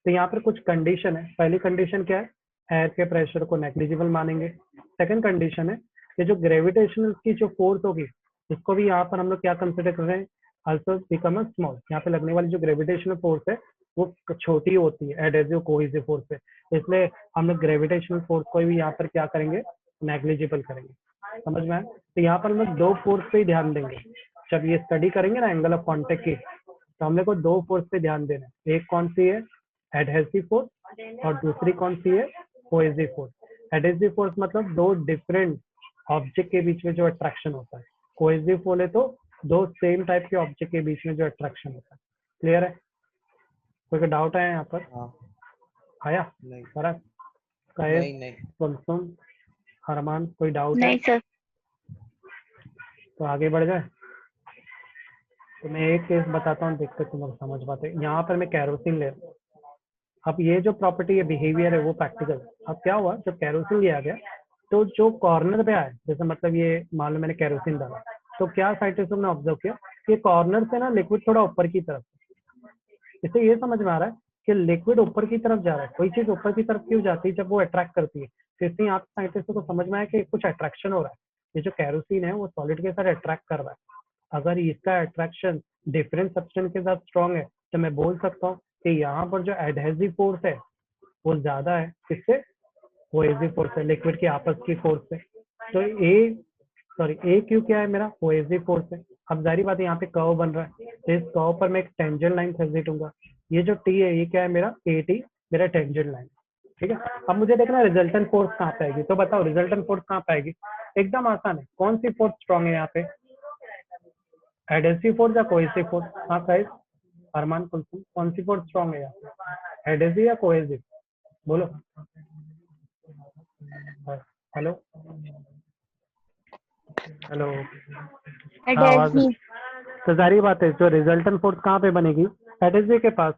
तो यहाँ पर कुछ कंडीशन है। पहली कंडीशन क्या है, एयर के प्रेशर को नेग्लिजिबल मानेंगे। सेकंड कंडीशन है कि जो ग्रेविटेशनल की जो फोर्स होगी, इसको भी यहाँ पर हम लोग क्या कंसिडर कर रहे हैं, आल्सो बिकम अ स्मॉल। यहाँ पे लगने वाली जो ग्रेविटेशनल फोर्स है वो छोटी होती है एडहेसिव कोहेसिव फोर्स से, इसलिए हम लोग ग्रेविटेशनल फोर्स को भी यहाँ पर क्या करेंगे, नेग्लिजिबल करेंगे। समझ में आया? तो यहाँ पर हम लोग दो फोर्स पे ही ध्यान देंगे जब ये स्टडी करेंगे ना एंगल ऑफ कांटेक्ट की, तो हम लोग को दो फोर्स पे ध्यान देना है। एक कौन सी है, एडहेसिव फोर्स, और दूसरी कौन सी है, कोहेसिव फोर्स। एडहेसिव फोर्स मतलब दो डिफरेंट ऑब्जेक्ट के बीच में जो अट्रैक्शन होता है, कोहेसिव बोले तो दो सेम टाइप के ऑब्जेक्ट के बीच में जो अट्रैक्शन होता है। क्लियर है? कोई डाउट है यहाँ पर?
हाँ
आया
नहीं
फरक? कहे
नहीं
कुलसुम, अरमान, कोई डाउट है
नहीं सर।
तो आगे बढ़ जाए। तो मैं एक केस बताता हूँ, देखते तुम लोग समझ पाते। यहाँ पर मैं कैरोसिन ले रहा हूँ। अब ये जो प्रॉपर्टी है, बिहेवियर है, वो प्रैक्टिकल। अब क्या हुआ, जब कैरोसिन लिया गया तो जो कॉर्नर पे आए, जैसे मतलब ये मान लो मैंने कैरोसिन डाला, तो क्या साइंटिस्टों ने ऑब्जर्व किया कि कॉर्नर से ना लिक्विड थोड़ा ऊपर की तरफ, इससे ये समझ में आ रहा है कि लिक्विड ऊपर की तरफ जा रहा है। कोई चीज ऊपर की तरफ क्यों जाती है, जब वो अट्रैक्ट करती है। तो इससे यहाँ साइंटिस्टों को समझ में आया कि कुछ अट्रैक्शन हो रहा है, ये जो कैरोसिन है वो सॉलिड के साथ अट्रैक्ट कर रहा है। अगर इसका अट्रैक्शन डिफरेंट सब्सटेंस के साथ स्ट्रॉन्ग है, तो मैं बोल सकता हूँ कि यहाँ पर जो एडहेसिव फोर्स है वो ज्यादा है किससे, कोहेसिव फोर्स है, लिक्विड के आपस की फोर्स से। तो ए क्यू क्या है मेरा, कोहेसिव फोर्स है। अब जारी बात है, यहाँ पे कर्व बन रहा है, तो इस कर्व पर मैं एक टेंजेंट लाइन खींचूंगा। ये जो टी है ये क्या है मेरा, ए टी, मेरा टेंजेंट लाइन। ठीक है, अब मुझे देखना रिजल्टेंट फोर्स कहाँ पे आएगी। तो बताओ रिजल्टेंट फोर्स कहाँ पे आएगी। एकदम आसान है, कौन सी फोर्स स्ट्रॉन्ग है यहाँ पे, एडहेसिव फोर्स या कोहेसिव फोर्स। हाँ गाइस, अरमान कुलसुम, कौन सी फोर्स स्ट्रॉन्ग है यहाँ पे, एडहेसिव या कोहेसिव, बोलो। हेलो हेलो, हाँ आवाज।
एडहेसिव।
तो जारी बात है, जो रिजल्टेंट फोर्स कहाँ पे बनेगी, एडहेसिव के पास।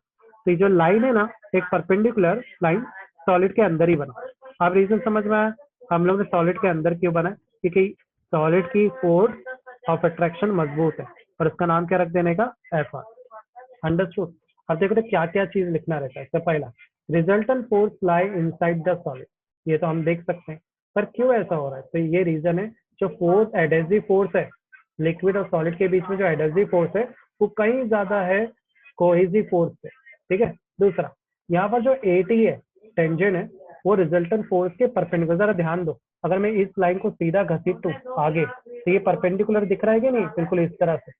तो जो लाइन है ना, एक परपेंडिकुलर लाइन सॉलिड के अंदर ही बना। अब रीजन समझ में आया, हम लोग ने सॉलिड के अंदर क्यों बना, क्योंकि सॉलिड की फोर्स ऑफ अट्रैक्शन मजबूत है, और इसका नाम क्या रख देने का, एफ आर। अंडरस्टूड। अब देखो तो क्या क्या चीज लिखना रहता है। तो पहला, resultant force lie inside the solid, ये तो हम देख सकते हैं, पर क्यों ऐसा हो रहा है, तो ये रीजन है, जो फोर्स एडहेसिव फोर्स है लिक्विड और सॉलिड के बीच में, जो एडहेसिव फोर्स है वो कहीं ज्यादा है कोहेसिव फोर्स से। ठीक है। दूसरा, यहाँ पर जो एटी है, टेंजेंट है, वो रिजल्टेंट फोर्स के परपेंडिकुलर। जरा ध्यान दो, अगर मैं इस लाइन को सीधा घसीटूं आगे, तो ये परपेंडिकुलर दिख रहा है कि नहीं, बिल्कुल इस तरह से,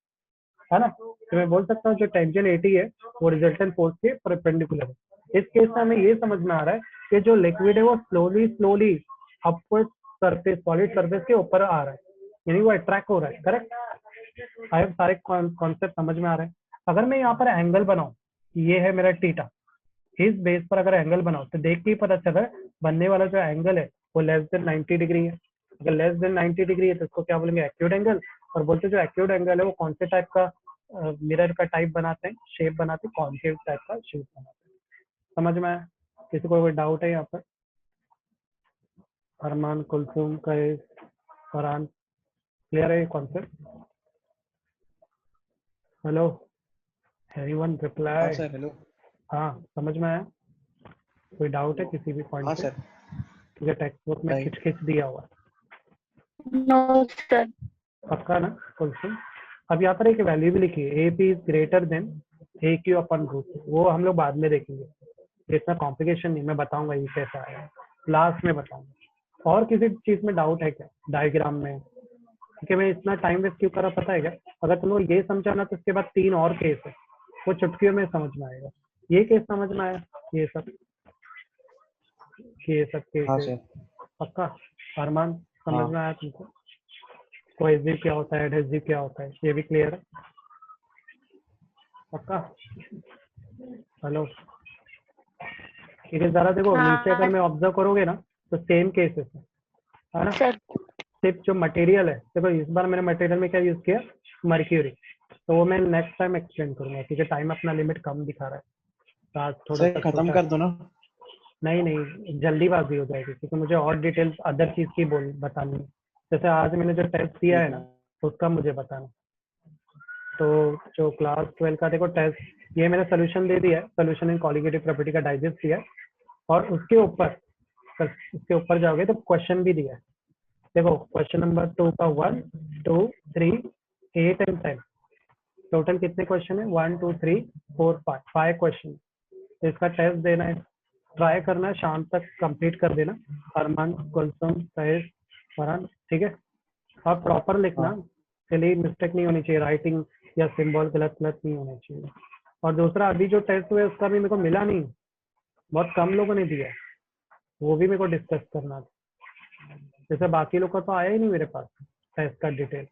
है ना। तो मैं बोल सकता हूँ जो टेंजेंट 80 है वो रिजल्टेंट फोर्स के परपेंडिकुलर है। इस केस में हमें ये समझ में आ रहा है कि जो लिक्विड है वो slowly slowly upward surface, solid surface के ऊपर आ रहा है, यानी वो अट्रैक्ट हो रहा है। करेक्ट। आई सारे कॉन्सेप्ट समझ में आ रहे हैं। अगर मैं यहाँ पर एंगल बनाऊं, ये है मेरा थीटा, इस बेस पर अगर एंगल बनाओ तो देख के ही पता चल रहा है बनने वाला जो एंगल है वो लेस देन 90 डिग्री है। अगर लेस देन 90 डिग्री है तो इसको क्या बोलेंगे, एक्यूट एंगल। और बोलते जो एक्यूट एंगल है वो कौन से टाइप का मिरर का टाइप बनाते हैं, शेप बनाते हैं, कॉन्केव टाइप का शेप बनाते हैं। समझ में आया? किसी को कोई डाउट है यहाँ पर? अरमान, कुलसुम, कई, फरहान, क्लियर है ये कॉन्सेप्ट? हेलो, एवरीवन
हाँ
रिप्लाई।
Sir hello.
हाँ समझ में आया? कोई डाउट है किसी भी पॉइंट
हाँ
पे?
सर।
ठीक टेक्स्ट बुक में
नहीं
खिच दिया हुआ है।
No sir.
पक्का ना कुलसुम? अब यहाँ पर एक वैल्यू भी लिखी है, A P is greater than A Q upon root, वो हम लोग बाद में देखेंगे, इतना कॉम्प्लिकेशन नहीं, मैं बताऊंगा ये कैसा है, लास्ट में बताऊंगा। और किसी चीज में डाउट है क्या, डायग्राम में? ठीक है, मैं इतना टाइम वेस्ट क्यों कर रहा पता है क्या, अगर तुम लोग ये समझाना तो इसके बाद 3 और केस है, वो चुटकियों में समझ में आएगा। ये केस समझ में आया, ये सब केस
हाँ
है
सर।
पक्का? अरमान, समझ
हाँ
में आया तुमको? कोहेसिव क्या होता है, एडहेसिव क्या होता है, ये भी क्लियर है पक्का? हेलो, ठीक है, जरा देखो
हाँ।
नीचे अगर मैं ऑब्जर्व करोगे ना तो सेम केसेस है ना।
सर
सिर्फ जो मटेरियल है, देखो इस बार मैंने मटेरियल में क्या यूज किया, मर्क्यूरी। तो वो मैं नेक्स्ट टाइम एक्सप्लेन करूंगा, क्योंकि टाइम अपना लिमिट कम दिखा रहा है, तो आज थोड़ा
सर
सा
खत्म
छोटा।
कर दो ना।
नहीं नहीं, जल्दीबाजी हो जाएगी, क्योंकि मुझे और डिटेल्स अदर चीज की बतानी है। जैसे आज मैंने जो टेस्ट दिया है ना, उसका मुझे बताना। तो जो क्लास 12 का देखो टेस्ट, ये मैंने सोल्यूशन दे दिया है, सोल्यूशन इन कॉलिगेटिव प्रॉपर्टी का डाइजेस्ट दिया है, और उसके ऊपर जाओगे तो क्वेश्चन भी दिया है। देखो क्वेश्चन नंबर 2 का 1, 2, 3, 8 एंड 10, टोटल कितने क्वेश्चन है, 1, 2, 3, 4, 5 क्वेश्चन। तो इसका टेस्ट देना है, ट्राई करना, शाम तक कंप्लीट कर देना। अरमान, कुलसुम, सहेज, फरहान, ठीक है। और प्रॉपर लिखना,
हाँ।
चलिए मिस्टेक नहीं होनी चाहिए, राइटिंग या सिंबल गलत नहीं होना चाहिए। और दूसरा, अभी जो टेस्ट हुआ है उसका भी मेरे को मिला नहीं, बहुत कम लोगों ने दिया है, वो भी मेरे को डिस्कस करना था। जैसे बाकी लोग का तो आया ही नहीं मेरे पास टेस्ट का डिटेल।